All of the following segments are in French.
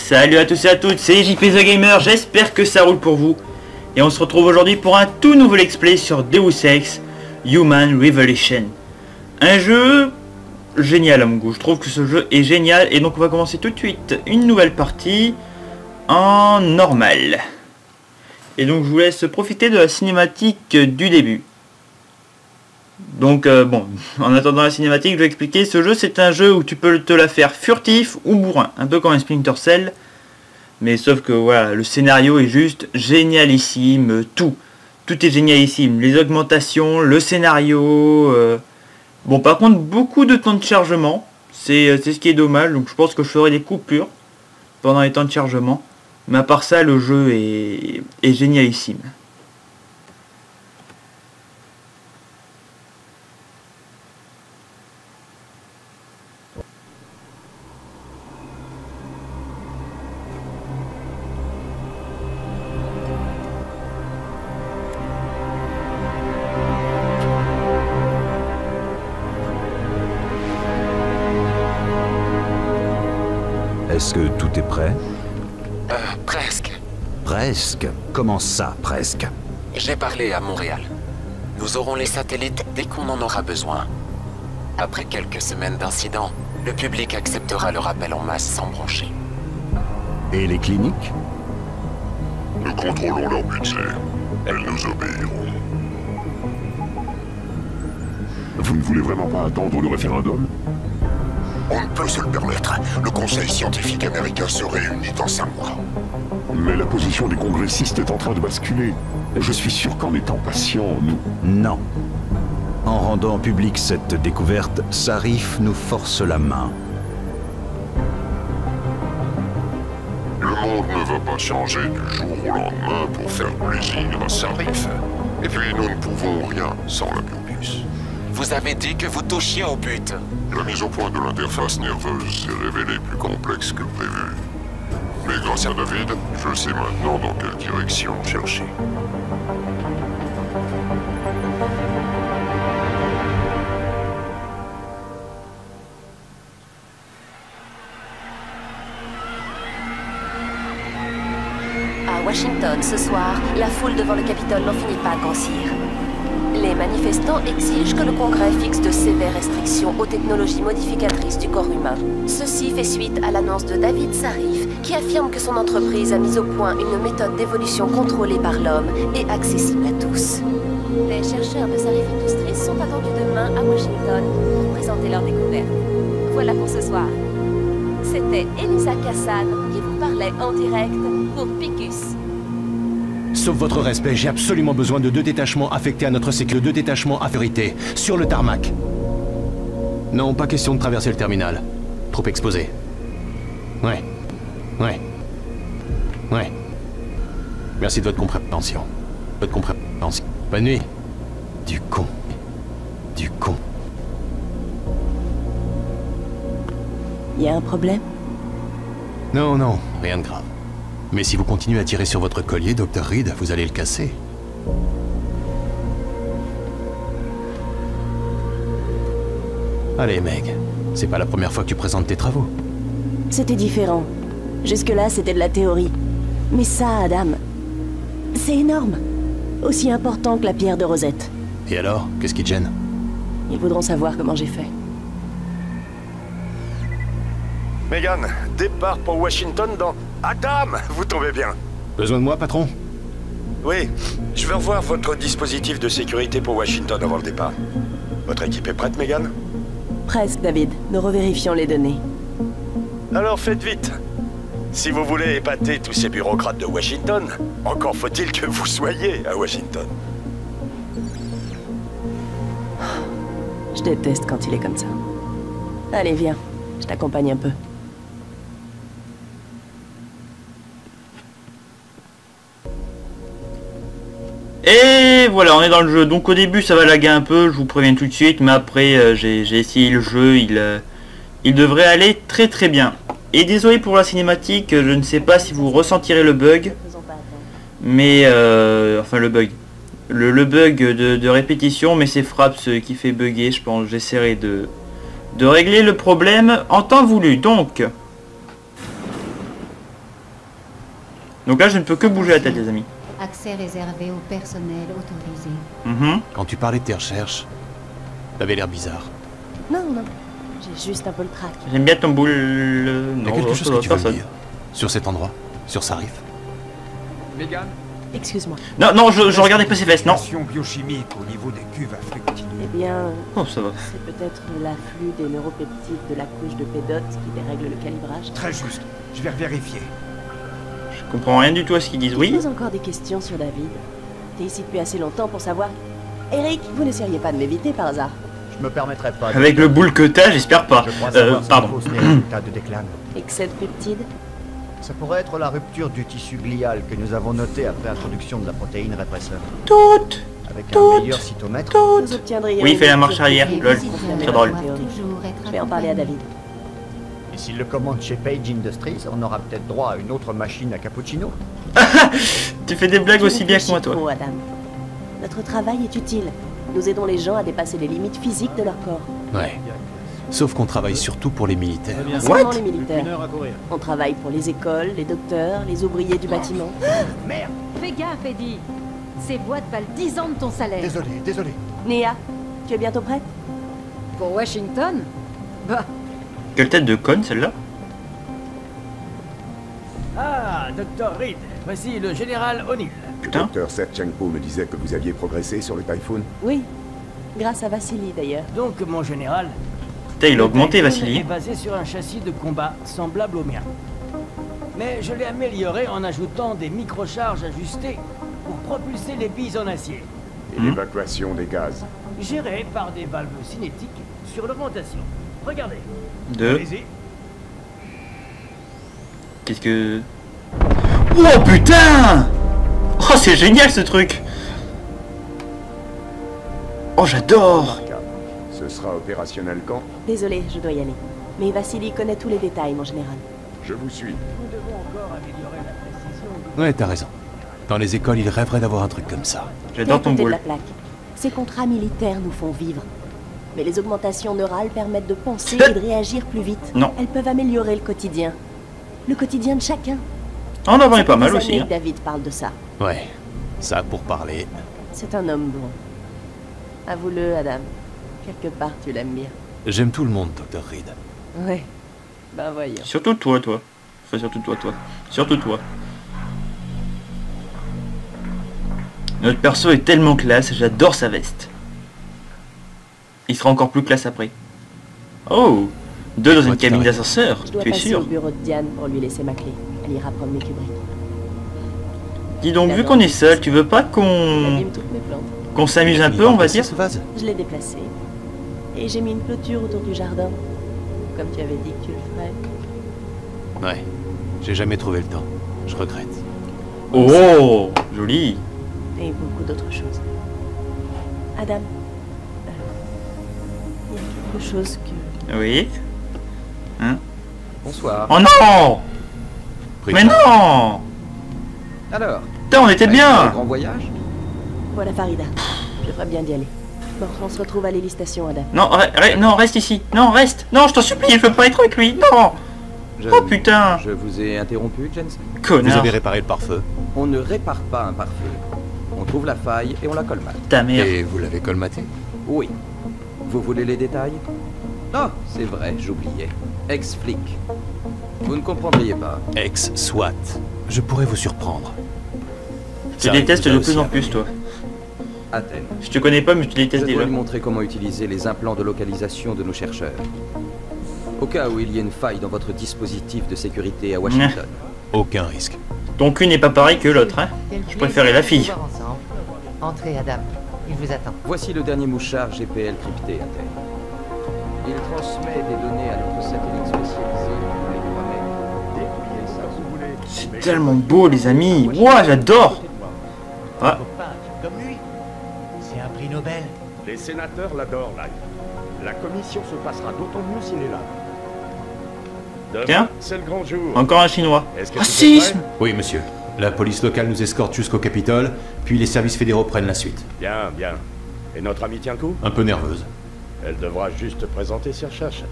Salut à tous et à toutes, c'est JP The Gamer, j'espère que ça roule pour vous. Et on se retrouve aujourd'hui pour un tout nouveau let's play sur Deus Ex Human Revolution. Un jeu génial à mon goût, je trouve que ce jeu est génial. Et donc on va commencer tout de suite une nouvelle partie en normal. Et donc je vous laisse profiter de la cinématique du début. Donc bon, en attendant la cinématique, je vais expliquer. Ce jeu, c'est un jeu où tu peux te la faire furtif ou bourrin, un peu comme un Splinter Cell. Mais sauf que voilà, le scénario est juste génialissime, tout est génialissime. Les augmentations, le scénario. Bon, par contre, beaucoup de temps de chargement, c'est ce qui est dommage. Donc je pense que je ferai des coupures pendant les temps de chargement. Mais à part ça, le jeu est génialissime. Est-ce que tout est prêt? Presque. Presque? Comment ça, presque? J'ai parlé à Montréal. Nous aurons les satellites dès qu'on en aura besoin. Après quelques semaines d'incidents, le public acceptera le rappel en masse sans brancher. Et les cliniques? Nous contrôlons leur budget. Elles nous obéiront. Vous ne voulez vraiment pas attendre le référendum? On ne peut se le permettre. Le Conseil scientifique américain se réunit dans 5 mois. Mais la position des congressistes est en train de basculer. Je suis sûr qu'en étant patient, nous... Non. En rendant publique cette découverte, Sarif nous force la main. Le monde ne va pas changer du jour au lendemain pour faire plaisir à Sarif. Et puis nous ne pouvons rien sans la biopuce. Vous avez dit que vous touchiez au but. La mise au point de l'interface nerveuse s'est révélée plus complexe que prévu. Mais grâce à David, je sais maintenant dans quelle direction chercher. À Washington, ce soir, la foule devant le Capitole n'en finit pas de grossir. Les manifestants exigent que le Congrès fixe de sévères restrictions aux technologies modificatrices du corps humain. Ceci fait suite à l'annonce de David Sarif, qui affirme que son entreprise a mis au point une méthode d'évolution contrôlée par l'homme et accessible à tous. Les chercheurs de Sarif Industries sont attendus demain à Washington pour présenter leur découverte. Voilà pour ce soir. C'était Elisa Kassan qui vous parlait en direct pour Picus. Sauf votre respect, j'ai absolument besoin de 2 détachements affectés à notre cycle, 2 détachements à priorité, sur le tarmac. Non, pas question de traverser le terminal. Trop exposé. Ouais. Merci de votre compréhension. Bonne nuit. Du con. Y a un problème? Non, rien de grave. Mais si vous continuez à tirer sur votre collier, Dr. Reed, vous allez le casser. Allez, Meg. C'est pas la première fois que tu présentes tes travaux. C'était différent. Jusque-là, c'était de la théorie. Mais ça, Adam, c'est énorme. Aussi important que la pierre de Rosette. Et alors, qu'est-ce qui te gêne? Ils voudront savoir comment j'ai fait. Megan, départ pour Washington dans... Adam, vous tombez bien. Besoin de moi, patron? Oui, je veux revoir votre dispositif de sécurité pour Washington avant le départ. Votre équipe est prête, Megan? Presque, David. Nous revérifions les données. Alors faites vite. Si vous voulez épater tous ces bureaucrates de Washington, encore faut-il que vous soyez à Washington. Je déteste quand il est comme ça. Allez, viens. Je t'accompagne un peu. Et voilà, on est dans le jeu. Donc au début ça va laguer un peu, je vous préviens tout de suite. Mais après j'ai essayé le jeu, il devrait aller très bien. Et désolé pour la cinématique, je ne sais pas si vous ressentirez le bug. Mais enfin le bug. Le bug de répétition, mais c'est Fraps qui fait bugger, je pense. J'essaierai de régler le problème en temps voulu. Donc Donc là, je ne peux que bouger la tête, les amis. Accès réservé au personnel autorisé. Quand tu parlais de tes recherches, t'avais l'air bizarre. Non, non. J'ai juste un peu le trac. J'aime bien ton boule... Il y a quelque chose que tu veux me dire sur cet endroit, sur Sarif. Megan, Excuse-moi. Non, non, je regardais pas ses fesses, non. biochimique au niveau des cuves à flux continu. Eh bien, Oh, ça va. c'est peut-être l'afflux des neuropeptides de la couche de pédote qui dérègle le calibrage. Très juste. Je vais vérifier. Je comprends rien du tout à ce qu'ils disent, Je oui. pose encore des questions sur David. T'es ici depuis assez longtemps pour savoir... Eric, vous n'essayeriez pas de m'éviter par hasard? Je me permettrai pas. Avec le boule que t'as, j'espère pas. Je crois savoir ce Pardon. qui cause les résultats de déclin. Excès de peptides? Ça pourrait être la rupture du tissu glial que nous avons noté après introduction de la protéine répresseur. Toute. Avec un meilleur cytomètre. Vous obtiendriez... Oui, il fait la une marche arrière, Les lol. visiteurs Très drôle. doivent toujours être Je vais en parler à David. Et s'il le commande chez Page Industries, on aura peut-être droit à une autre machine à cappuccino. Tu fais des blagues Tu aussi ne bien que moi, réfléchis toi. trop, Adam. Notre travail est utile. Nous aidons les gens à dépasser les limites physiques de leur corps. Ouais. Sauf qu'on travaille surtout pour les militaires. Pas seulement les militaires. On travaille pour les écoles, les docteurs, les ouvriers du bâtiment. Fais gaffe, Eddie. Ces boîtes valent 10 ans de ton salaire. Désolé. Néa, tu es bientôt prête? Pour Washington? Bah, Quelle tête de conne, celle-là. Ah, Dr. Reed, voici le général O'Neill. Putain. Docteur Serchenko me disait que vous aviez progressé sur le Typhoon. Oui. Grâce à Vassili, d'ailleurs. Donc, mon général... Putain, il a augmenté, le Typhoon Vassili. est basé sur un châssis de combat semblable au mien. Mais je l'ai amélioré en ajoutant des microcharges ajustées pour propulser les billes en acier. Et l'évacuation des gaz. Gérées par des valves cinétiques sur l'augmentation. Regardez. Deux. Allez-y. Qu'est-ce que... Oh putain! Oh, c'est génial ce truc! Oh, j'adore! Remarquable. Ce sera opérationnel quand? Désolé, je dois y aller. Mais Vassili connaît tous les détails, mon général. Je vous suis. Nous devons encore améliorer la précision. Ouais, t'as raison. Dans les écoles, ils rêveraient d'avoir un truc comme ça. J'adore ton Écoutez de boule. la plaque. Ces contrats militaires nous font vivre. Mais les augmentations neurales permettent de penser et de réagir plus vite. Non. Elles peuvent améliorer le quotidien. Le quotidien de chacun. On en est pas Ça fait mal des aussi. années Hein. que David parle de ça. Ouais. Ça pour parler. C'est un homme bon. Avoue-le, Adam. Quelque part, tu l'aimes bien. J'aime tout le monde, Dr. Reed. Ouais. Ben voyons. Surtout toi. Enfin, surtout toi. Surtout toi. Notre perso est tellement classe, j'adore sa veste. Il sera encore plus classe après. Oh! 2 dans une Ouais, cabine putain. d'ascenseur, Je dois tu es passer sûr? au bureau de Diane pour lui laisser ma clé. Elle ira promener Kubrick. Dis donc, vu qu'on est seul, tu veux pas Elle qu'on abîme toutes mes plantes. s'amuse un Il peu, on va remplacer dire? ce vase. Je l'ai déplacé. Et j'ai mis une clôture autour du jardin. Comme tu avais dit que tu le ferais. Ouais. J'ai jamais trouvé le temps. Je regrette. Oh! Joli! Et beaucoup d'autres choses. Adam. Il y a quelque chose que... Oui? Bonsoir. Oh non! Pris Mais ça. non! Alors, Putain, on était bien! grand voyage? Voilà Farida. Je ferais bien d'y aller. Bon, on se retrouve à l'hélistation, Adam. Non, non, reste ici. Non, reste. Non, je t'en supplie, je veux pas être avec lui. Non! Oh putain! Je vous ai interrompu, Jensen? Vous Connard! avez réparé le pare-feu. On ne répare pas un pare-feu. On trouve la faille et on la colmate. Ta mère. Et vous l'avez colmaté? Oui. Vous voulez les détails? Non, c'est vrai, j'oubliais. Ex-flic. Vous ne comprendriez pas. Ex-SWAT. Je pourrais vous surprendre. Tu Ça détestes vous a de aussi plus en plus, appelé. toi. Athènes. Je te connais pas, mais tu Je détestes dois déjà. lui montrer comment utiliser les implants de localisation de nos chercheurs. Au cas où il y ait une faille dans votre dispositif de sécurité à Washington. Aucun risque. Ton cul n'est pas pareil que l'autre, hein. Je préférais la fille. Entrez, Adam. Il vous attend. Voici le dernier mouchard GPL crypté, Athènes. Il transmet des données à notre satellite spécialisé tous les 3 mètres. Dépouillez ça si vous voulez. C'est tellement beau, les amis. Ouah, j'adore. Ah, Comme lui. C'est un prix Nobel. Les sénateurs l'adorent, là. La commission se passera d'autant mieux s'il est là. Demain, Tiens. c'est le grand jour. encore un chinois. Est-ce que Racisme! Oui, monsieur. La police locale nous escorte jusqu'au Capitole, puis les services fédéraux prennent la suite. Bien, bien. Et notre amie tient coup? Un peu nerveuse. Elle devra juste présenter ses recherches.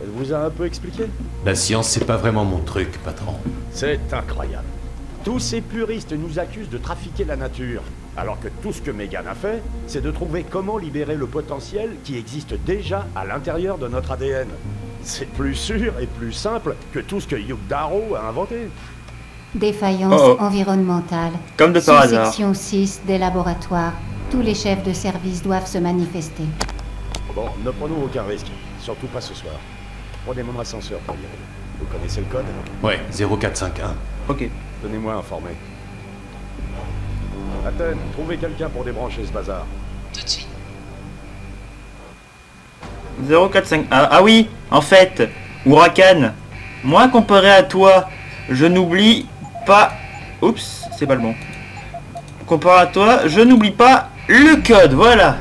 Elle vous a un peu expliqué? La science, c'est pas vraiment mon truc, patron. C'est incroyable. Tous ces puristes nous accusent de trafiquer la nature, alors que tout ce que Megan a fait, c'est de trouver comment libérer le potentiel qui existe déjà à l'intérieur de notre ADN. C'est plus sûr et plus simple que tout ce que Hugh Darrow a inventé. Défaillance environnementale. Comme de par hasard. Section 6 des laboratoires. Tous les chefs de service doivent se manifester. Bon, ne prenons aucun risque. Surtout pas ce soir. Prenez mon ascenseur pour y aller. Vous connaissez le code? Ouais, 0451. Ok. Tenez-moi informé. Athènes, trouvez quelqu'un pour débrancher ce bazar. Tout de suite. 0451. Ah oui, en fait, Huracan, moi comparé à toi, je n'oublie pas... Oups, c'est pas le bon. Comparé à toi, je n'oublie pas le code, voilà.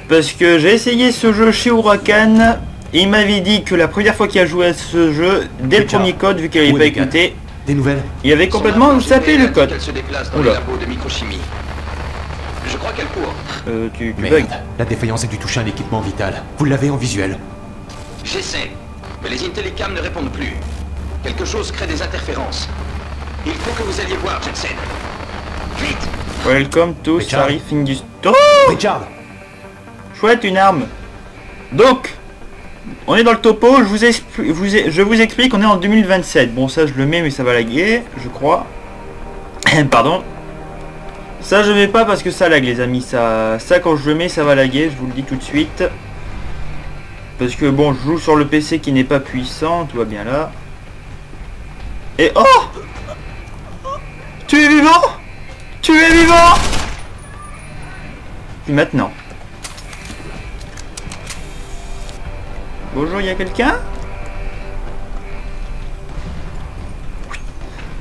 Parce que j'ai essayé ce jeu chez Huracan, et il m'avait dit que la première fois qu'il a joué à ce jeu, dès le premier code, vu qu'il n'avait pas écouté, des nouvelles? Il avait complètement zappé le code. Elle se déplace dans les labos de microchimie. Je crois qu'elle court. Tu bugs. La défaillance a dû toucher un équipement vital. Vous l'avez en visuel? J'essaie, mais les Intellicam ne répondent plus. Quelque chose crée des interférences. Il faut que vous alliez voir, Jensen. Vite! Welcome to Sharif Industries. Oh! Richard! Chouette, une arme. Donc, on est dans le topo, je vous explique, on est en 2027. Bon, ça je le mets, mais ça va laguer, je crois. Pardon. Ça je mets pas parce que ça lag, les amis. Ça quand je le mets, ça va laguer, je vous le dis tout de suite. Parce que bon, je joue sur le PC qui n'est pas puissant, tout va bien là. Et oh! Tu es vivant? Tu es vivant? Et maintenant. Bonjour, il y a quelqu'un?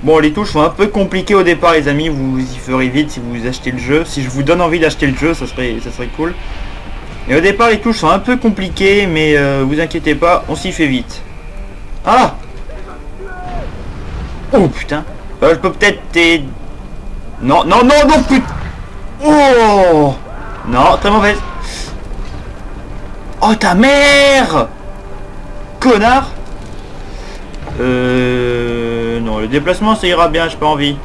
Bon, les touches sont un peu compliquées au départ, les amis. Vous y ferez vite si vous achetez le jeu. Si je vous donne envie d'acheter le jeu, ça serait cool. Et au départ, les touches sont un peu compliquées, mais vous inquiétez pas, on s'y fait vite. Ah! Oh putain! Je peux peut-être t'aider. Non, non, non, non, putain! Oh! Non, très mauvaise. Oh ta mère! Connard! Non, le déplacement ça ira bien, j'ai pas envie.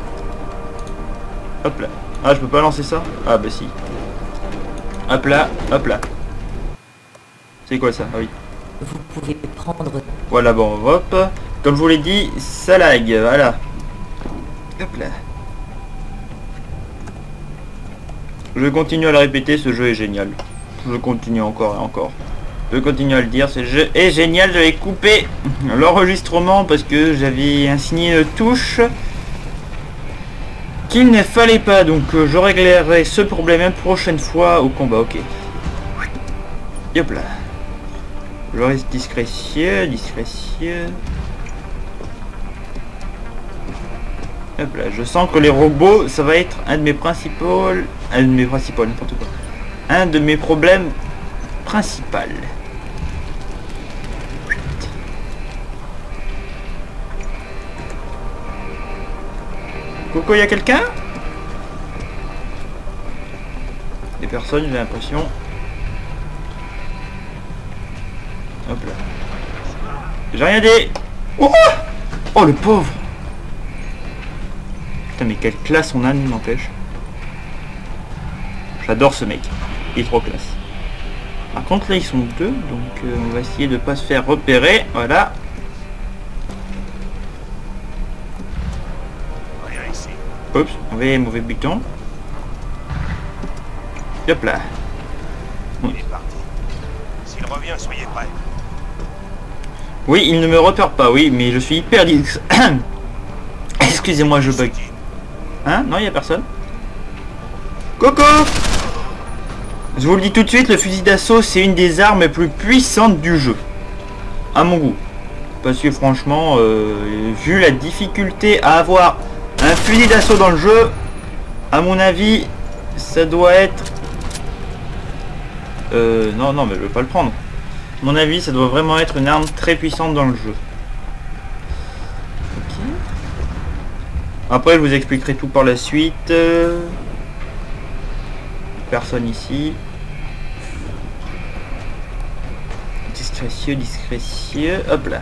Hop là. Ah, je peux pas lancer ça? Ah bah si. Hop là, hop là. C'est quoi ça? Ah oui. Vous pouvez prendre... Voilà, bon, hop. Comme je vous l'ai dit, ça lag, voilà. Hop là. Je continue à le répéter, ce jeu est génial. Je continue encore et encore. Je continue à le dire, ce jeu est génial. J'avais coupé l'enregistrement parce que j'avais assigné une touche qu'il ne fallait pas. Donc je réglerai ce problème une prochaine fois au combat. Ok. Hop là. Je reste discrétieux, discrétieux. Hop là. Je sens que les robots, ça va être un de mes principaux... n'importe quoi. Un de mes problèmes principaux. Coucou, il y a quelqu'un? Des personnes, j'ai l'impression. Hop là. J'ai rien dit. Oh, oh le pauvre. Putain, mais quelle classe on a, nous, n'empêche. J'adore ce mec. Il est trop classe. Par contre, là, ils sont deux. Donc, on va essayer de pas se faire repérer. Voilà. Oups, mauvais bouton. Hop là. Il est parti. S'il revient, soyez prêts. Oui, il ne me repère pas, oui, mais je suis hyper... Excusez-moi, je bug. Hein? Non, il n'y a personne. Coco! Je vous le dis tout de suite, le fusil d'assaut, c'est une des armes les plus puissantes du jeu. À mon goût. Parce que franchement, vu la difficulté à avoir un fusil d'assaut dans le jeu, à mon avis, ça doit être... non, non, mais je veux pas le prendre. À mon avis, ça doit vraiment être une arme très puissante dans le jeu. Ok. Après, je vous expliquerai tout par la suite. Personne ici. Discrétieux, discrétieux. Hop là.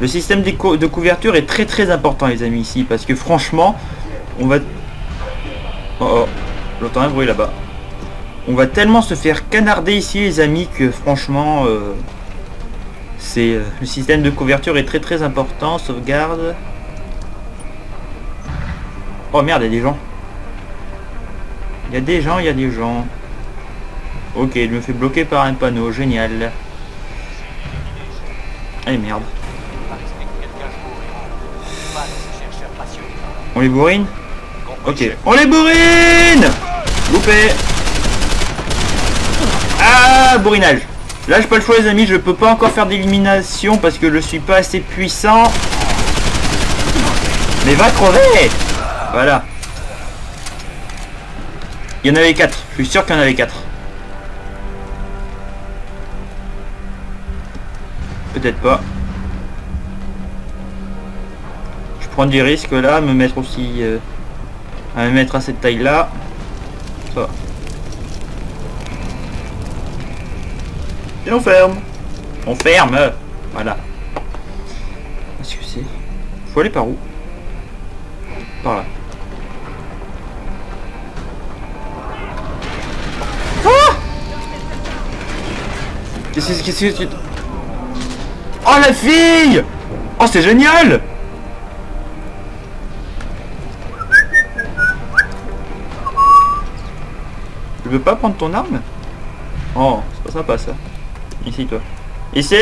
Le système de couverture est très important les amis ici, parce que franchement, on va... Oh, j'entends un bruit là-bas. On va tellement se faire canarder ici les amis que franchement, c'est le système de couverture est très important. Sauvegarde. Oh merde, il y a des gens. Il y a des gens. Ok, je me fais bloquer par un panneau, génial. Allez merde. On les bourrine? Ok, on les bourrine! Loupé! Ah, bourrinage! Là, j'ai pas le choix les amis, je peux pas encore faire d'élimination parce que je suis pas assez puissant. Mais va crever! Voilà. Il y en avait 4, je suis sûr qu'il y en avait 4. Peut-être pas. Je prends des risques là, me mettre aussi... à me mettre à cette taille là. Ça. Et on ferme. On ferme. Voilà. Qu'est-ce que c'est? Faut aller par où? Par là. Ah! Qu'est-ce que... Oh la fille! Oh c'est génial! Tu veux pas prendre ton arme? Oh, c'est pas sympa ça. Ici toi. Ici!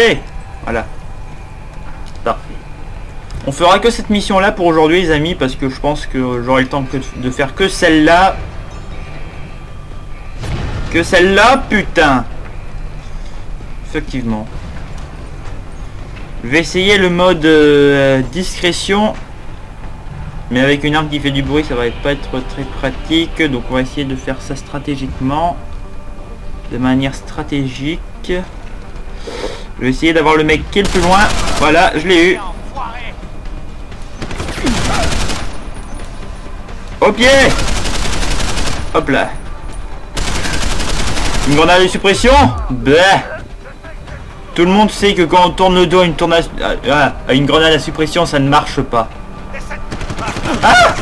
Voilà. Parfait. On fera que cette mission là pour aujourd'hui les amis, parce que je pense que j'aurai le temps de faire que celle-là. Que celle-là, putain! Effectivement. Je vais essayer le mode discrétion. Mais avec une arme qui fait du bruit, ça va pas être très pratique. Donc on va essayer de faire ça stratégiquement. De manière stratégique. Je vais essayer d'avoir le mec qui est le plus loin. Voilà, je l'ai eu. Au pied. Hop là. Une grenade de suppression. Bah. Tout le monde sait que quand on tourne le dos à une grenade à suppression, ça ne marche pas. Ah!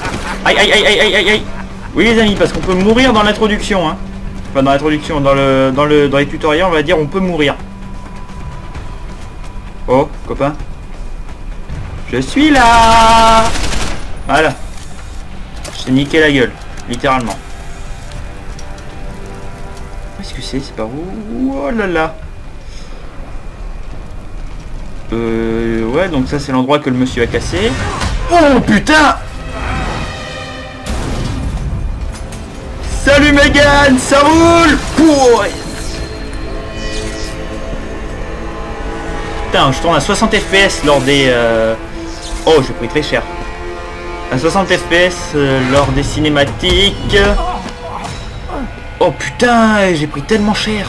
Aïe aïe aïe aïe aïe aïe. Oui les amis, parce qu'on peut mourir dans l'introduction, hein. Enfin dans l'introduction, dans les tutoriels, on va dire on peut mourir. Oh, copain. Je suis là. Voilà. Je t'ai niqué la gueule, littéralement. Qu'est-ce que c'est? C'est par où? Oh là là. Ouais, donc ça c'est l'endroit que le monsieur a cassé. Oh putain! Salut Megan, ça roule! Pouh. Putain, je tourne à 60 FPS lors des... Oh, j'ai pris très cher. À 60 FPS lors des cinématiques. Oh putain, j'ai pris tellement cher.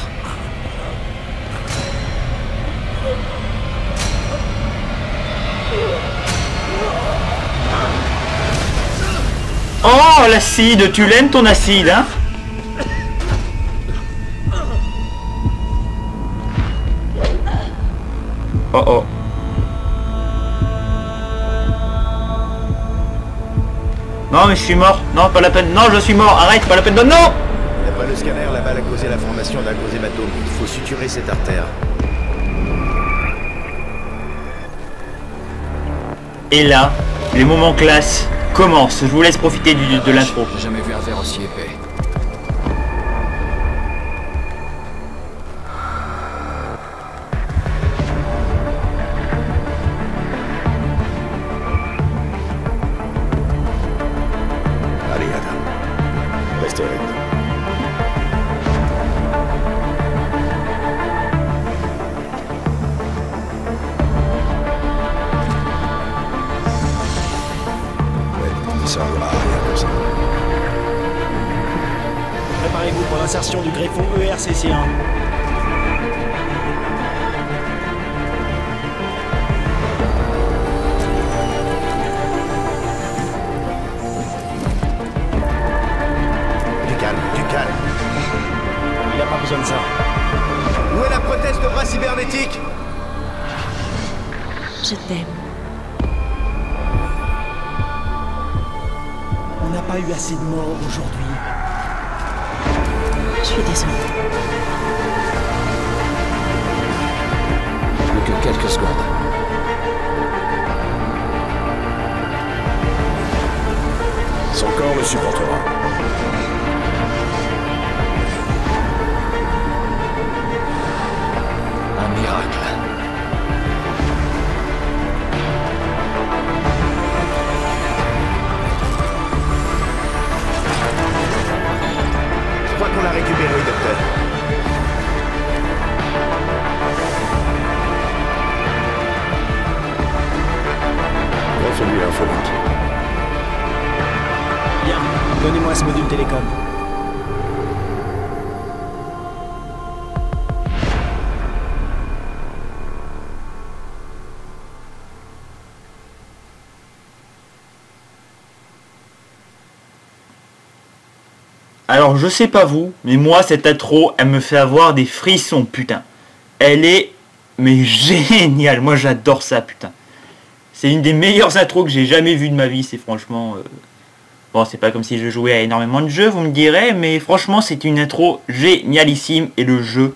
Oh l'acide, tu l'aimes ton acide, hein? Oh oh. Non mais je suis mort. Non, pas la peine. Non, je suis mort. Arrête, pas la peine de... Non! D'après le scanner, la balle a causé la formation d'un gros hématome. Il faut suturer cette artère. Et là, les moments classe commencent. Je vous laisse profiter de l'intro. J'ai jamais vu un verre aussi épais. Allez, Adam. Restez avec nous. Ça va, rien comme ça. Préparez-vous pour l'insertion du greffon ERCC1. Du calme, du calme. Il n'a pas besoin de ça. Où est la prothèse de bras cybernétique? je t'aime. On n'a pas eu assez de morts aujourd'hui. Je suis désolée. Plus que quelques secondes. Son corps le supportera. Un miracle. Je crois qu'on l'a récupéré, docteur. Refais-lui un follow-up. Bien, donnez-moi ce module télécom. Alors je sais pas vous, mais moi cette intro, elle me fait avoir des frissons, putain. Elle est, mais géniale, moi j'adore ça, putain. C'est une des meilleures intros que j'ai jamais vues de ma vie, c'est franchement... Bon, c'est pas comme si je jouais à énormément de jeux, vous me direz, mais franchement c'est une intro génialissime, et le jeu,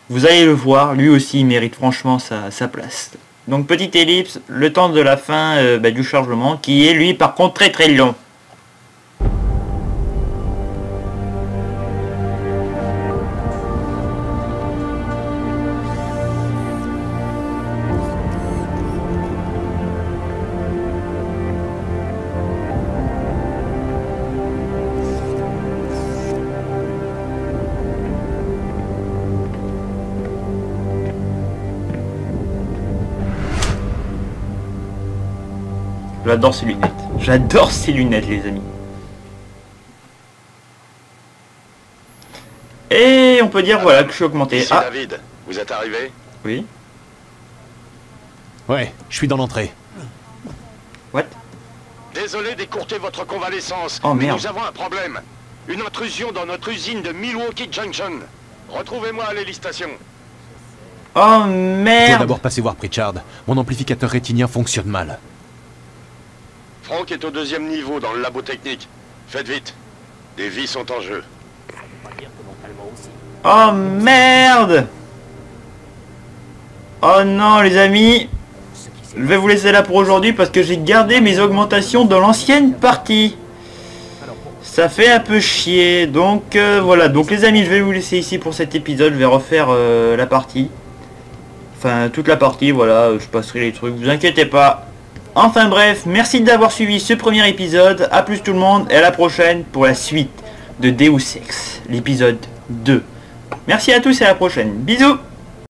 vous allez le voir, lui aussi il mérite franchement sa place. Donc petite ellipse, le temps de la fin du chargement, qui est lui par contre très très long. J'adore ces lunettes. J'adore ces lunettes, les amis. Et on peut dire, voilà, que je suis augmenté. Ici David, vous êtes arrivé? Oui. Ouais, je suis dans l'entrée. What? Désolé d'écourter votre convalescence, oh, mais merde. nous avons un problème. Une intrusion dans notre usine de Milwaukee Junction. Retrouvez-moi à l'hélistation. Oh Je merde! dois d'abord passer voir Pritchard. Mon amplificateur rétinien fonctionne mal. Frank est au 2e niveau dans le labo technique. Faites vite. Des vies sont en jeu. Oh merde! Oh non les amis! Je vais vous laisser là pour aujourd'hui parce que j'ai gardé mes augmentations dans l'ancienne partie. Ça fait un peu chier. Donc voilà. Donc les amis, je vais vous laisser ici pour cet épisode. Je vais refaire la partie. Enfin toute la partie, voilà. Je passerai les trucs. Vous inquiétez pas. Enfin bref, merci d'avoir suivi ce premier épisode. A plus tout le monde et à la prochaine pour la suite de Deus Ex, l'épisode 2. Merci à tous et à la prochaine. Bisous!